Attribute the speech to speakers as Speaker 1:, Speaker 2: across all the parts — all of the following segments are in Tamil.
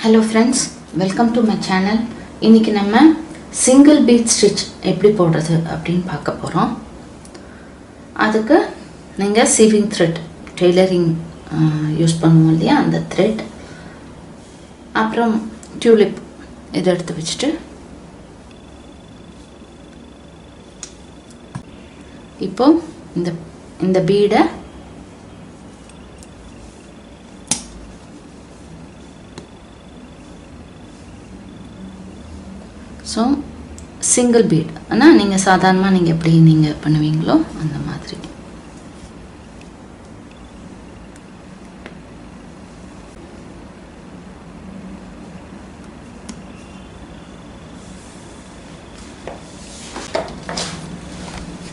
Speaker 1: Hello friends, welcome to my channel. இன்னைக்கு நம்ம single bead stitch எப்படி போடுறது அப்படினு பார்க்க போறோம். அதுக்கு நீங்க sewing thread tailoring யூஸ் பண்ணுவோம் இல்லையா, அந்த thread அப்புறம் tulip இத எடுத்து வச்சிட்டு இப்போ இந்த பீடை ஸோ சிங்கிள் பீட் ஆனால் நீங்கள் சாதாரணமாக நீங்கள் எப்படி நீங்கள் பண்ணுவீங்களோ அந்த மாதிரி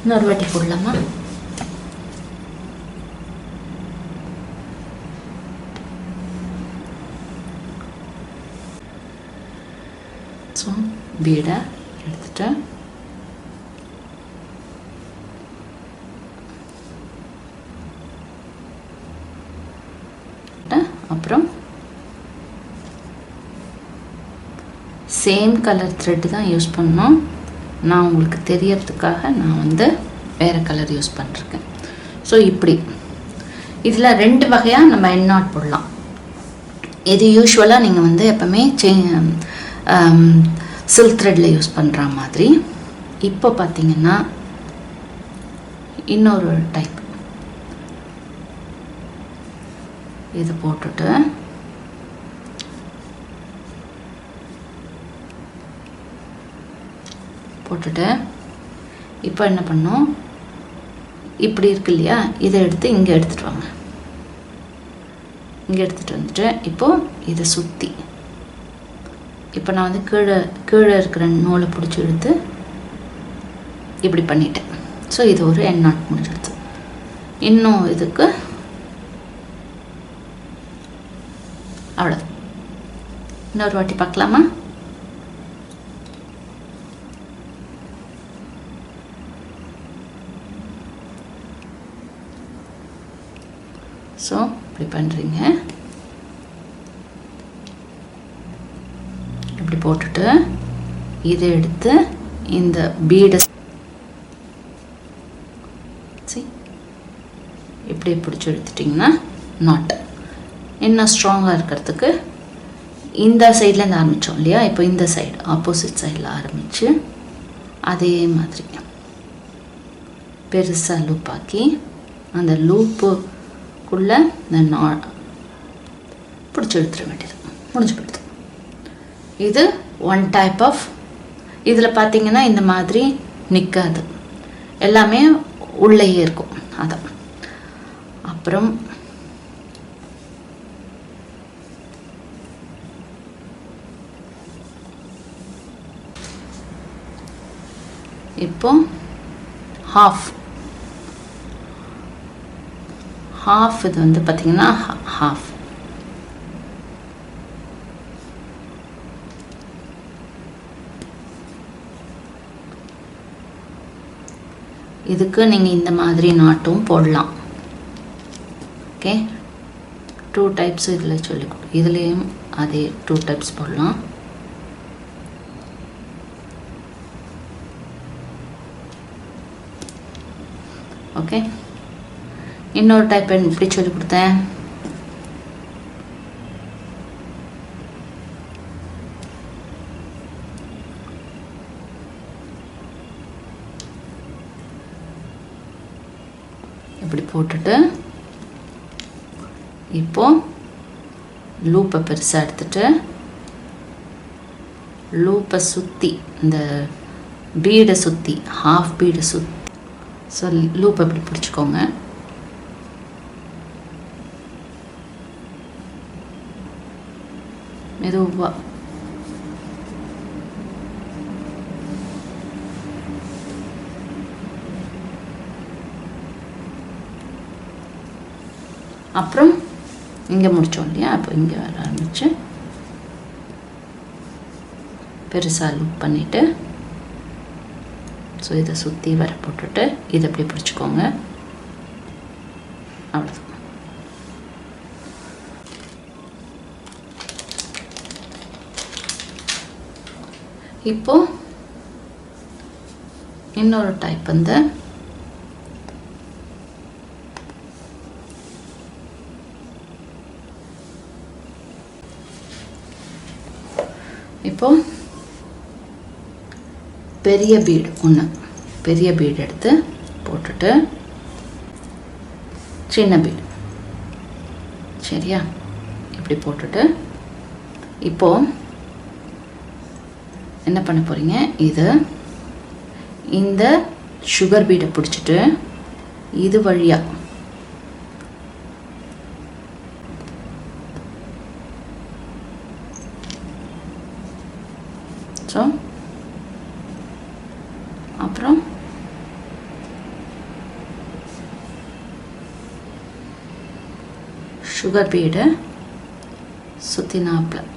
Speaker 1: இன்னொரு வாட்டி போடலாமா? ஸோ பீடை எடுத்துட்டு அப்புறம் சேம் கலர் த்ரெட் தான் யூஸ் பண்ணோம். நான் உங்களுக்கு தெரியறதுக்காக நான் வேறு கலர் யூஸ் பண்ணிருக்கேன். ஸோ இப்படி இதில் ரெண்டு வகையாக நம்ம எண்ட் நாட் போடலாம். இது யூஸ்வலாக நீங்கள் எப்போவுமே சில்க் த்ரெட்டில் யூஸ் பண்ணுற மாதிரி. இப்போ பார்த்தீங்கன்னா இன்னொரு டைப் இது போட்டுட்டு இப்போ என்ன பண்ணோம், இப்படி இருக்கு இல்லையா, இதை எடுத்து இங்கே எடுத்துகிட்டு வாங்க. இங்கே எடுத்துகிட்டு வந்துட்டு இப்போது இதை சுற்றி இப்போ நான் கீழே இருக்கிற நூலை பிடிச்சி எடுத்து இப்படி பண்ணிட்டேன். ஸோ இது ஒரு எண்ட் நாட் முடிஞ்சிடுது. இன்னும் இதுக்கு அவ்வளோ. இன்னொரு வாட்டி பார்க்கலாமா? ஸோ இப்படி பண்ணுறீங்க. இப்படி போட்டுட்டு இதை எடுத்து இந்த பீடை இப்படி பிடிச்சி எடுத்துட்டிங்கன்னா நாட் இன்னும் ஸ்ட்ராங்காக இருக்கிறதுக்கு இந்த சைட்லேருந்து ஆரம்பித்தோம் இல்லையா, இப்போ இந்த சைடு ஆப்போசிட் சைடில் ஆரம்பித்து அதே மாதிரி பெருசாக லூப்பாக்கி அந்த லூப்புக்குள்ளே இந்த பிடிச்சி எடுத்துட வேண்டியது. முடிஞ்சு போயிடுது. இது ஒன் டைப் ஆஃப். இதில் பார்த்தீங்கன்னா இந்த மாதிரி நிற்காது, எல்லாமே உள்ளேயே இருக்கும். அதான் அப்புறம் இப்போ ஹாஃப் இது பார்த்தீங்கன்னா ஹாஃப் இதுக்கு நீங்கள் இந்த மாதிரி நாட்டும் போடலாம். ஓகே, 2 டைப்ஸ் இதில் சொல்லிக்கொடு. இதுலேயும் அதே 2 டைப்ஸ் போடலாம். ஓகே, இன்னொரு டைப் இப்படி சொல்லி கொடுத்தேன். இப்படி போட்டுட்டு இப்போ லூப்பை பெருசாக எடுத்துட்டு லூப்பை சுற்றி இந்த பீடை சுற்றி ஹாஃப் பீடை சுற்றி ஸோ லூப்பை இப்படி பிடிச்சிக்கோங்க. மெதுவாக அப்புறம் இங்கே முடித்தோம் இல்லையா, அப்போ இங்கே வர ஆரம்பித்து பெருசாக லூப் பண்ணிவிட்டு ஸோ இதை சுற்றி வர போட்டுட்டு இதை அப்படியே பிடிச்சிக்கோங்க. அவ்வளோதான். இப்போ இன்னொரு டைப் வந்து இப்போ பெரிய பீட் ஒன்று பெரிய பீட் எடுத்து போட்டுட்டு சின்ன பீட் சரியா இப்படி போட்டுட்டு இப்போ என்ன பண்ண போறீங்க இது இந்த சுகர் பீடை பிடிச்சிட்டு இது வழியா ஸோ அப்புறம் சுகர் பீடை சுற்றினாப்பில்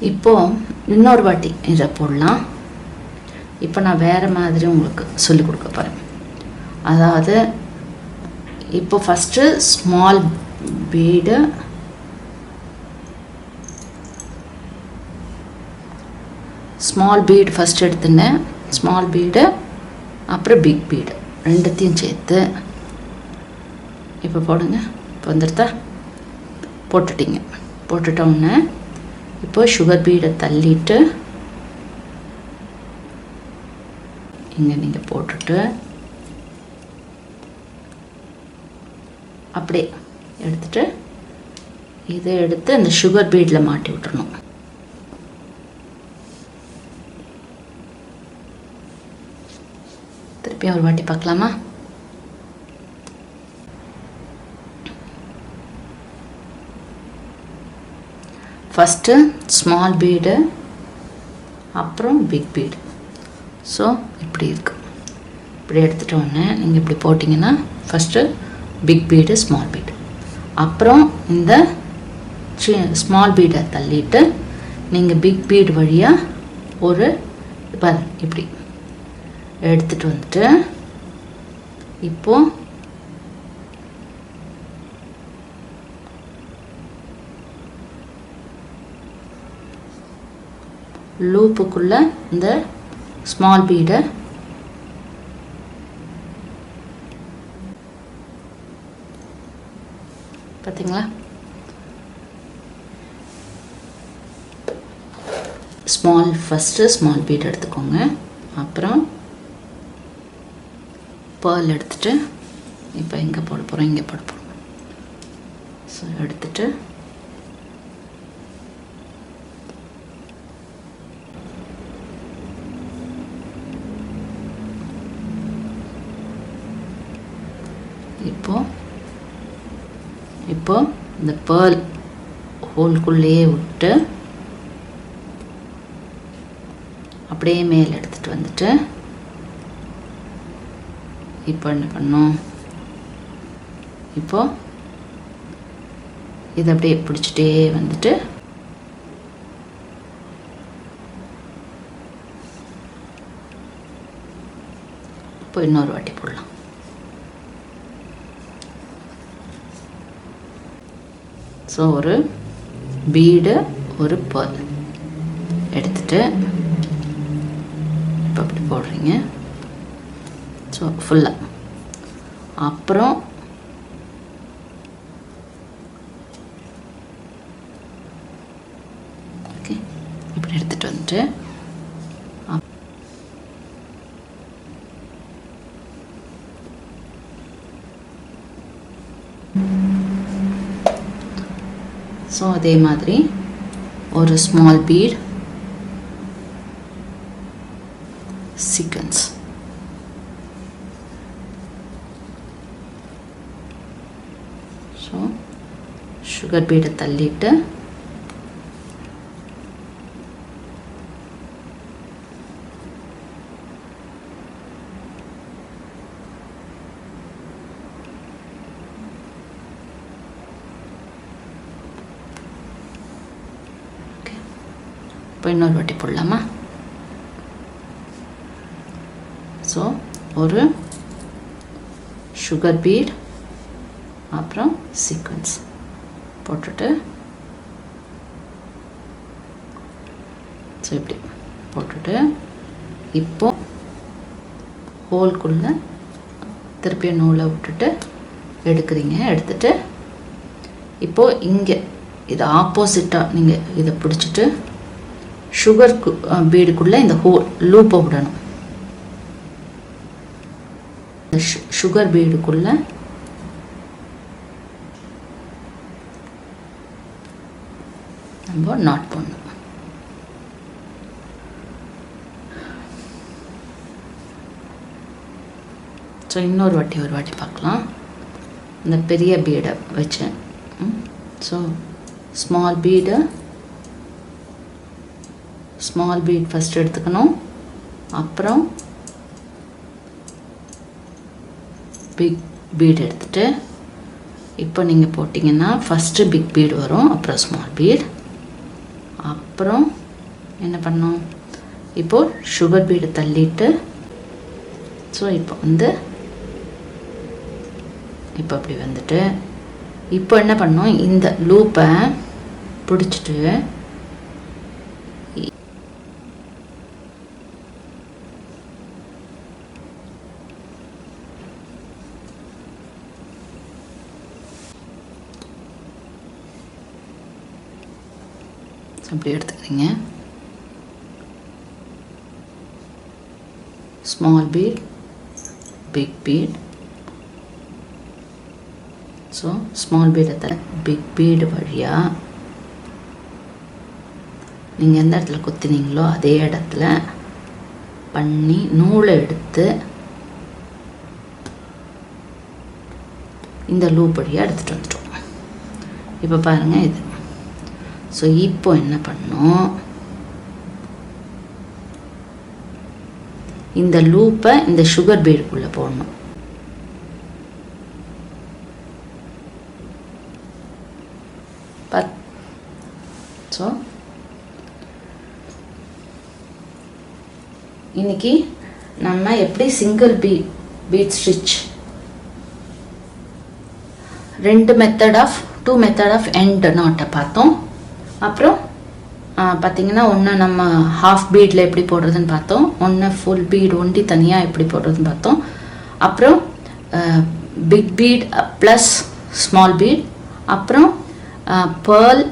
Speaker 1: இப்போ இன்னொரு வாட்டி இதை போடலாம். இப்போ நான் வேறு மாதிரி உங்களுக்கு சொல்லிக் கொடுக்க போகிறேன். அதாவது இப்போ ஃபஸ்ட்டு ஸ்மால் பீடு ஃபஸ்ட் எடுத்துனேன். ஸ்மால் பீடு அப்புறம் பிக் பீடு ரெண்டுத்தையும் சேர்த்து இப்போ போடுங்க. இப்போ வந்துடுதா? போட்டுட்டிங்க. போட்டுட்டோன்னே இப்போ சுகர் பீடை தள்ளிட்டு இங்கே நீங்கள் போட்டுட்டு அப்படியே எடுத்துட்டு இதை எடுத்து அந்த சுகர் பீடில் மாட்டி விட்டுறணும். திருப்பி ஒரு வாட்டி பார்க்கலாமா? ஃபஸ்ட்டு ஸ்மால் பீடு அப்புறம் பிக் பீடு. ஸோ இப்படி இருக்கு. இப்படி எடுத்துட்டோன்னே நீங்கள் இப்படி போட்டிங்கன்னா first big bead small bead, அப்புறம் இந்த ஸ்மால் பீடை தள்ளிட்டு நீங்கள் பிக் பீடு வழியாக ஒரு இப்படி எடுத்துகிட்டு வந்துட்டு இப்போது லூப்புக்குள்ளே இந்த ஸ்மால் பீடை பார்த்தீங்களா? ஃபஸ்ட்டு ஸ்மால் பீட் எடுத்துக்கோங்க. அப்புறம் பேர்ல் எடுத்துட்டு இப்போ எங்கே போட போகிறோம்? இங்கே போட போகிறோம். ஸோ எடுத்துட்டு இப்போ இந்த பேர்ல் ஹோல்குள்ளேயே விட்டு அப்படியே மேலே எடுத்துகிட்டு வந்துட்டு இப்போ என்ன பண்ணோம்? இப்போ இதை அப்படியே பிடிச்சிட்டே வந்துட்டு இப்போ இன்னொரு வாட்டி போடலாம். ஸோ ஒரு பீடு ஒரு பேர்ல் எடுத்துட்டு இப்போ அப்படி போடுறீங்க. ஸோ ஃபுல்லாக அப்புறம் ஓகே இப்படி எடுத்துகிட்டு வந்துட்டு ஸோ அதே மாதிரி ஒரு small bead sequence so sugar பீடை தள்ளிட்டு இப்போ இன்னொரு வாட்டி போடலாமா? ஸோ ஒரு சுகர் பீட் அப்புறம் சீக்வென்ஸ் போட்டுட்டு ஸோ இப்படி போட்டுட்டு இப்போ ஹோல்குள்ளே திருப்பியும் நூலை விட்டுட்டு எடுக்கிறீங்க. எடுத்துட்டு இப்போது இங்கே இது ஆப்போசிட்டாக நீங்கள் இதை பிடிச்சிட்டு சுகர் பீடுக்குள்ளே இந்த ஹோல் லூப்பை விடணும். இந்த சுகர் பீடுக்குள்ளே நம்ம நாட் பண்ணணும். ஸோ இன்னொரு வாட்டி பார்க்கலாம். இந்த பெரிய பீடை வச்சேன். ஸோ ஸ்மால் பீட் ஃபஸ்ட் எடுத்துக்கணும். அப்புறம் பிக் பீட் எடுத்துட்டு இப்போ நீங்கள் போட்டிங்கன்னா ஃபஸ்ட்டு பிக் பீட் வரும், அப்புறம் ஸ்மால் பீட், அப்புறம் என்ன பண்ணோம், இப்போது சுகர் பீடை தள்ளிட்டு ஸோ இப்போ இப்போ அப்படி வந்துட்டு இப்போ என்ன பண்ணோம், இந்த லூப்பை பிடிச்சிட்டு அப்படி எடுத்துக்கிறீங்க. Small bead, big bead. So small பீடை பிக் பீடு வழியாக நீங்கள் எந்த இடத்துல குத்தினீங்களோ அதே இடத்துல பண்ணி நூலை எடுத்து இந்த லூப் வழியாக எடுத்துகிட்டு வந்துட்டோம். இப்போ பாருங்கள் இது. ஸோ இப்போ என்ன பண்ணோம், இந்த லூப்பை இந்த சுகர் பீடுக்குள்ளே போடணும். ஸோ இன்னைக்கு நம்ம எப்படி single bead stitch two method of end நாட்டை பார்த்தோம். அப்புறம் பார்த்திங்கன்னா ஒன்று நம்ம ஹாஃப் பீடில் எப்படி போடுறதுன்னு பார்த்தோம், ஒன்று ஃபுல் பீட் ஒண்டி தனியாக எப்படி போடுறதுன்னு பார்த்தோம். அப்புறம் big bead plus small bead, அப்புறம் பேர்ல்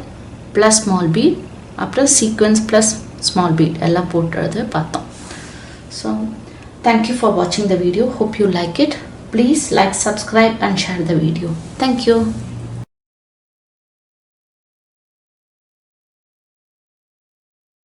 Speaker 1: ப்ளஸ் ஸ்மால் பீட், அப்புறம் சீக்வென்ஸ் ப்ளஸ் ஸ்மால் பீட் எல்லாம் போட்டுறது பார்த்தோம். ஸோ தேங்க்யூ ஃபார் வாட்சிங் the video. Hope you like it. Please like, subscribe and share the video. Thank you.